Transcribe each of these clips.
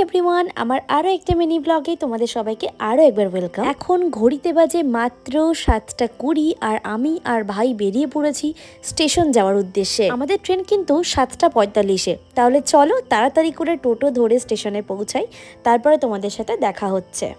Everyone, আমার আরও একটা মিনি ব্লগে তোমাদের সবাইকে আরও একবার ওয়েলকাম। এখন ঘড়িতে বাজে মাত্র 7:20 আর আমি আর ভাই বেরিয়ে পড়েছি স্টেশন যাওয়ার উদ্দেশ্যে। আমাদের ট্রেন কিন্তু 7:45-এ। তাহলে চলো তাড়াতাড়ি করে টোটো ধরে স্টেশনে পৌঁছাই, তারপরে তোমাদের সাথে দেখা হচ্ছে।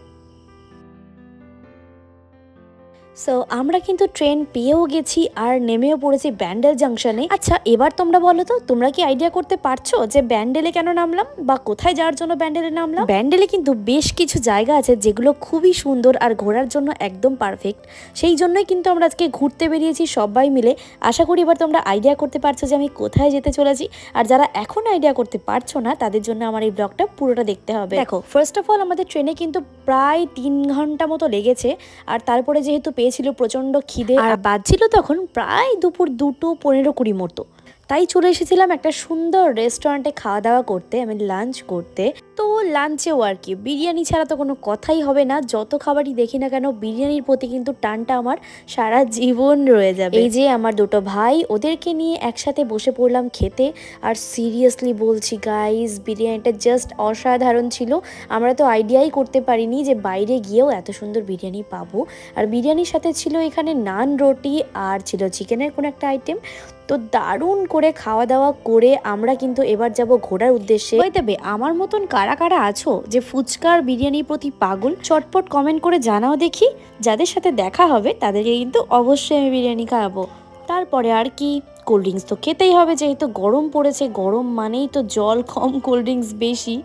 সো আমরা কিন্তু ট্রেন পেয়েও গেছি আর নেমেও পড়েছি ব্যান্ডেল জাংশনে। আচ্ছা, এবার তোমরা বলো তো, তোমরা কি আইডিয়া করতে পারছো যে ব্যান্ডেলে কেন নামলাম বা কোথায় যাওয়ার জন্য ব্যান্ডেলে নামলাম? ব্যান্ডেলে কিন্তু বেশ কিছু জায়গা আছে যেগুলো খুবই সুন্দর আর ঘোরার জন্য একদম পারফেক্ট। সেই জন্যই কিন্তু আমরা আজকে ঘুরতে বেরিয়েছি সবাই মিলে। আশা করি এবার তোমরা আইডিয়া করতে পারছো যে আমি কোথায় যেতে চলেছি। আর যারা এখন আইডিয়া করতে পারছো না, তাদের জন্য আমার এই ব্লগটা পুরোটা দেখতে হবে। দেখো, ফার্স্ট অফ অল আমাদের ট্রেনে কিন্তু প্রায় 3 ঘন্টা মতো লেগেছে। আর তারপরে যেহেতু পেয়েছিল প্রচন্ড খিদে আর বাজছিল তখন প্রায় দুপুর 2:15-20 মতো, তাই চলে এসেছিলাম একটা সুন্দর রেস্টুরেন্টে খাওয়া দাওয়া করতে, আমি লাঞ্চ করতে। তো লাঞ্চেও আর কি বিরিয়ানি ছাড়া তো কোনো কথাই হবে না। যত খাবারই দেখি না কেন, বিরিয়ানির প্রতি কিন্তু টানটা আমার সারা জীবন রয়ে যাবে। এই যে আমার দুটো ভাই, ওদেরকে নিয়ে একসাথে বসে পড়লাম খেতে। আর সিরিয়াসলি বলছি গাইস, বিরিয়ানিটা জাস্ট অসাধারণ ছিল। আমরা তো আইডিয়াই করতে পারিনি যে বাইরে গিয়েও এত সুন্দর বিরিয়ানি পাবো। আর বিরিয়ানির সাথে ছিল এখানে নান রুটি আর ছিল চিকেনের কোনো একটা আইটেম। তো দারুণ করে খাওয়া দাওয়া করে আমরা কিন্তু এবার যাব ঘোরার উদ্দেশ্যে। তবে আমার মতন কারা কারা আছো যে ফুচকার বিরিয়ানির প্রতি পাগল, চটপট কমেন্ট করে জানাও দেখি। যাদের সাথে দেখা হবে তাদেরকে কিন্তু অবশ্যই আমি বিরিয়ানি খাওয়াবো। তারপরে আর কি, কোল্ড ড্রিঙ্কস তো খেতেই হবে, যেহেতু গরম পড়েছে। গরম মানেই তো জল কম, কোল্ড ড্রিঙ্কস বেশি।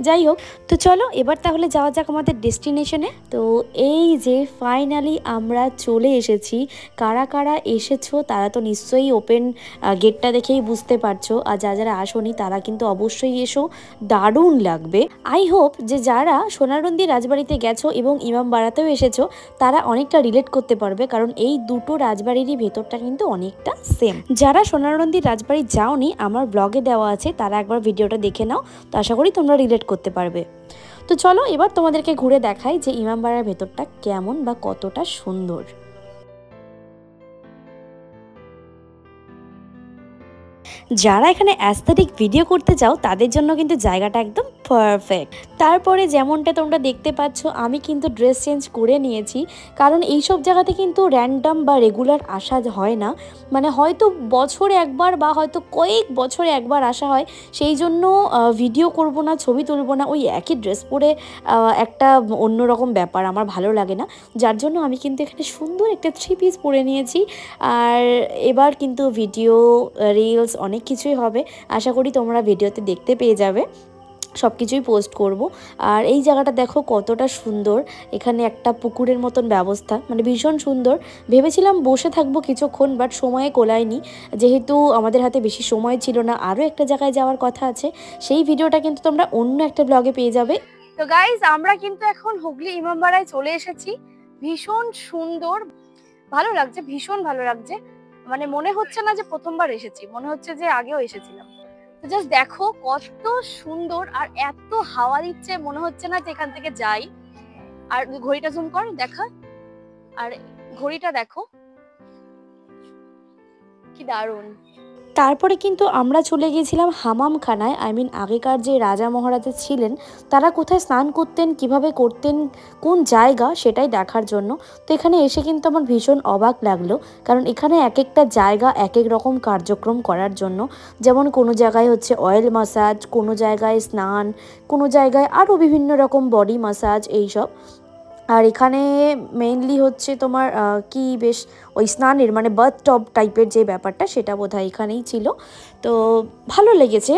যাই হোক, তো চলো এবার তাহলে যাওয়া যাক আমাদের ডেস্টিনেশনে। তো এই যে ফাইনালি আমরা চলে এসেছি। কারা কারা এসেছো তারা তো নিশ্চয়ই ওপেন গেটটা দেখেই বুঝতে পারছো। আর যারা আসোনি তারা কিন্তু অবশ্যই এসো, দারুণ লাগবে। আই হোপ যে যারা সোনারন্দি রাজবাড়িতে গেছো এবং ইমামবাড়াতেও এসেছো তারা অনেকটা রিলেট করতে পারবে, কারণ এই দুটো রাজবাড়িরই ভেতরটা কিন্তু অনেকটা সেম। যারা সোনারন্দি রাজবাড়ি যাওনি, আমার ব্লগে দেওয়া আছে, তারা একবার ভিডিওটা দেখে নাও। তো আশা করি তোমরা রিলেট করতে পারবে। তো চলো এবার তোমাদেরকে ঘুরে দেখাই যে ইমামবাড়ার ভেতরটা কেমন বা কতটা সুন্দর। যারা এখানে অ্যাস্থেটিক ভিডিও করতে চাও তাদের জন্য কিন্তু জায়গাটা একদম পারফেক্ট। তারপরে যেমনটা তোমরা দেখতে পাচ্ছ, আমি কিন্তু ড্রেস চেঞ্জ করে নিয়েছি, কারণ এইসব জায়গাতে কিন্তু র্যান্ডাম বা রেগুলার আসা হয় না। মানে হয়তো বছরে একবার বা হয়তো কয়েক বছরে একবার আসা হয়, সেই জন্য ভিডিও করব না, ছবি তুলব না, ওই একই ড্রেস পরে একটা অন্যরকম ব্যাপার আমার ভালো লাগে না। যার জন্য আমি কিন্তু এখানে সুন্দর একটা 3 পিস পরে নিয়েছি। আর এবার কিন্তু ভিডিও, রিলস অনেক কিছুই হবে। আশা করি তোমরা ভিডিওতে দেখতে পেয়ে যাবে, সব কিছুই পোস্ট করব। আর এই জায়গাটা দেখো কতটা সুন্দর। এখানে একটা পুকুরের মতন ব্যবস্থা, মানে ভীষণ সুন্দর। ভেবেছিলাম বসে থাকবো কিছুক্ষণ, বাট সময়ে কোলায়নি, যেহেতু আমাদের হাতে বেশি সময় ছিল না। আরও একটা জায়গায় যাওয়ার কথা আছে, সেই ভিডিওটা কিন্তু তোমরা অন্য একটা ব্লগে পেয়ে যাবে। তো গাইজ, আমরা কিন্তু এখন হুগলি ইমামবাড়ায় চলে এসেছি। ভীষণ সুন্দর, ভালো লাগছে, ভীষণ ভালো লাগছে। মানে মনে হচ্ছে না যে প্রথমবার এসেছি, মনে হচ্ছে যে আগেও এসেছিলাম। তো জাস্ট দেখো কত সুন্দর, আর এত হাওয়া দিচ্ছে, মনে হচ্ছে না যে এখান থেকে যাই। আর ঘড়িটা জুম কর, দেখা, আর ঘড়িটা দেখো কি দারুণ। তারপরে কিন্তু আমরা চলে গিয়েছিলাম হামামখানায়। আগেকার যে রাজা মহারাজা ছিলেন তারা কোথায় স্নান করতেন, কিভাবে করতেন, কোন জায়গা, সেটাই দেখার জন্য। তো এখানে এসে কিন্তু আমার ভীষণ অবাক লাগলো, কারণ এখানে এক একটা জায়গা এক এক রকম কার্যক্রম করার জন্য। যেমন কোনো জায়গায় হচ্ছে অয়েল মাসাজ, কোনো জায়গায় স্নান, কোনো জায়গায় আরও বিভিন্ন রকম বডি মাসাজ, এইসব। আর এখানে মেইনলি হচ্ছে তোমার কি বেশ ওই স্নানের মানে বাথ টব টাইপের যে ব্যাপারটা, সেটা বোধহয় এখানেই ছিল। তো ভালো লেগেছে,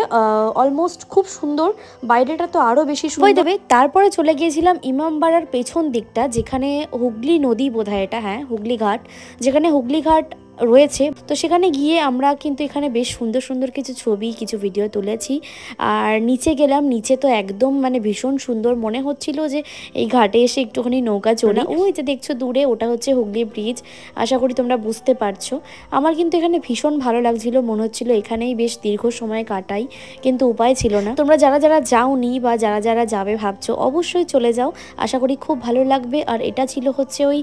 অলমোস্ট খুব সুন্দর। বাইরেটা তো আরও বেশি সুন্দর দেবে। তারপরে চলে গিয়েছিলাম ইমামবাড়ার পেছন দিকটা, যেখানে হুগলি নদী বোধহয় এটা, হ্যাঁ হুগলি ঘাট, যেখানে হুগলি ঘাট রয়েছে। তো সেখানে গিয়ে আমরা কিন্তু এখানে বেশ সুন্দর সুন্দর কিছু ছবি, কিছু ভিডিও তুলেছি। আর নিচে গেলাম, নিচে তো একদম মানে ভীষণ সুন্দর, মনে হচ্ছিল যে এই ঘাটে এসে একটুখানি নৌকা চড়ি। ওই যে দেখছো দূরে, ওটা হচ্ছে হুগলি ব্রিজ। আশা করি তোমরা বুঝতে পারছো। আমার কিন্তু এখানে ভীষণ ভালো লাগছিল, মনে হচ্ছিল এখানেই বেশ দীর্ঘ সময় কাটাই, কিন্তু উপায় ছিল না। তোমরা যারা যারা যাওনি বা যারা যারা যাবে ভাবছো, অবশ্যই চলে যাও, আশা করি খুব ভালো লাগবে। আর এটা ছিল হচ্ছে ওই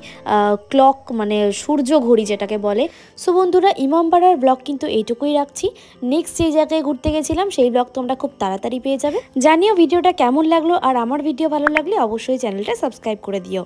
ক্লক, মানে সূর্য ঘড়ি যেটাকে বলে। সো বন্ধুরা ইমামবাড়ার ব্লগ কিন্তু এইটুকুই রাখছি। নেক্সট যে জায়গায় ঘুরতে গেছিলাম সেই ব্লগ তোমরা খুব তাড়াতাড়ি পেয়ে যাবে। জানিও ভিডিওটা কেমন লাগলো, আর আমার ভিডিও ভালো লাগলে অবশ্যই চ্যানেলটা সাবস্ক্রাইব করে দিও।